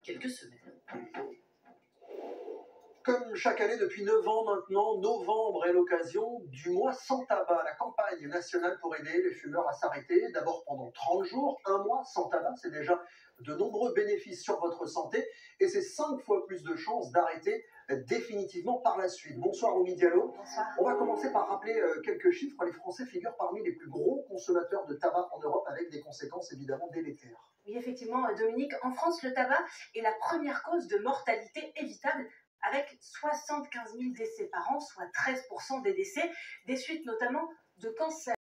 quelques semaines. Comme chaque année depuis 9 ans maintenant, novembre est l'occasion du mois sans tabac, la campagne nationale pour aider les fumeurs à s'arrêter. D'abord pendant 30 jours, un mois sans tabac, c'est déjà de nombreux bénéfices sur votre santé et c'est 5 fois plus de chances d'arrêter définitivement par la suite. Bonsoir Oumi Diallo. Bonsoir. On va commencer par rappeler quelques chiffres. Les Français figurent parmi les plus gros consommateurs de tabac en Europe avec des conséquences évidemment délétères. Oui, effectivement, Dominique, en France, le tabac est la première cause de mortalité évitable avec 75 000 décès par an, soit 13% des décès, des suites notamment de cancers,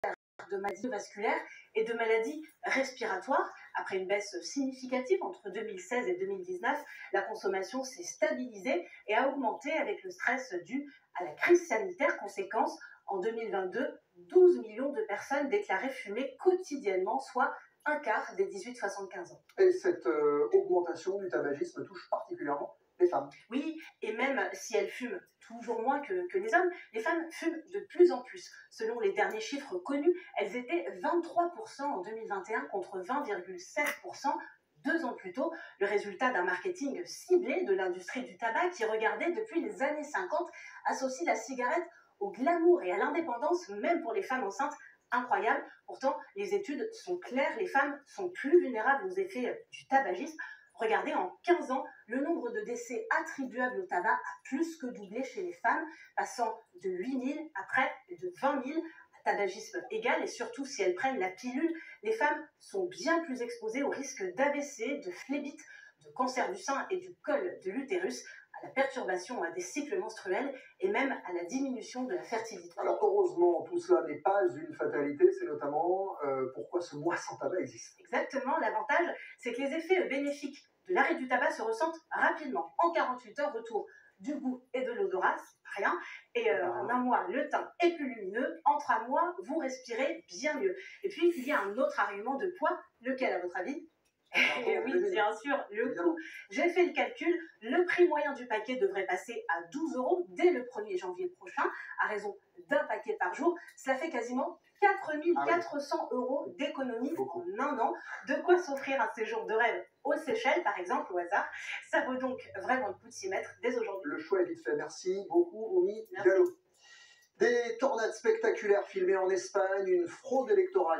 de maladies vasculaires et de maladies respiratoires. Après une baisse significative entre 2016 et 2019, la consommation s'est stabilisée et a augmenté avec le stress dû à la crise sanitaire. Conséquence, en 2022, 12 millions de personnes déclaraient fumer quotidiennement, soit un quart des 18-75 ans. Et cette augmentation du tabagisme touche particulièrement les femmes. Oui, et même si elles fument toujours moins que les hommes, les femmes fument de plus en plus. Selon les derniers chiffres connus, elles étaient 23% en 2021 contre 20,7% 2 ans plus tôt, le résultat d'un marketing ciblé de l'industrie du tabac qui, regardait depuis les années 50, associe la cigarette au glamour et à l'indépendance, même pour les femmes enceintes. Incroyable. Pourtant, les études sont claires, les femmes sont plus vulnérables aux effets du tabagisme. Regardez, en 15 ans, le nombre de décès attribuables au tabac a plus que doublé chez les femmes, passant de 8 000 à près de 20 000 à tabagisme égal. Et surtout, si elles prennent la pilule, les femmes sont bien plus exposées au risque d'AVC, de phlébite, de cancer du sein et du col de l'utérus, à la perturbation des cycles menstruels et même à la diminution de la fertilité. Alors heureusement, tout cela n'est pas une fatalité, c'est notamment pourquoi ce mois sans tabac existe. Exactement, l'avantage, c'est que les effets bénéfiques de l'arrêt du tabac se ressentent rapidement. En 48 heures, retour du goût et de l'odorat, c'est rien. Et en un mois, le teint est plus lumineux. En 3 mois, vous respirez bien mieux. Et puis, il y a un autre argument de poids. Lequel, à votre avis ? Et oui, bien sûr, le coût. J'ai fait le calcul, le prix moyen du paquet devrait passer à 12 € dès le 1er janvier prochain, à raison d'un paquet par jour. Cela fait quasiment 4 400 € d'économie en un an. De quoi s'offrir un séjour de rêve aux Seychelles, par exemple, au hasard. Ça vaut donc vraiment le coup de s'y mettre dès aujourd'hui. Le choix est vite fait. Merci beaucoup, Oumi Diallo. Des tornades spectaculaires filmées en Espagne, une fraude électorale.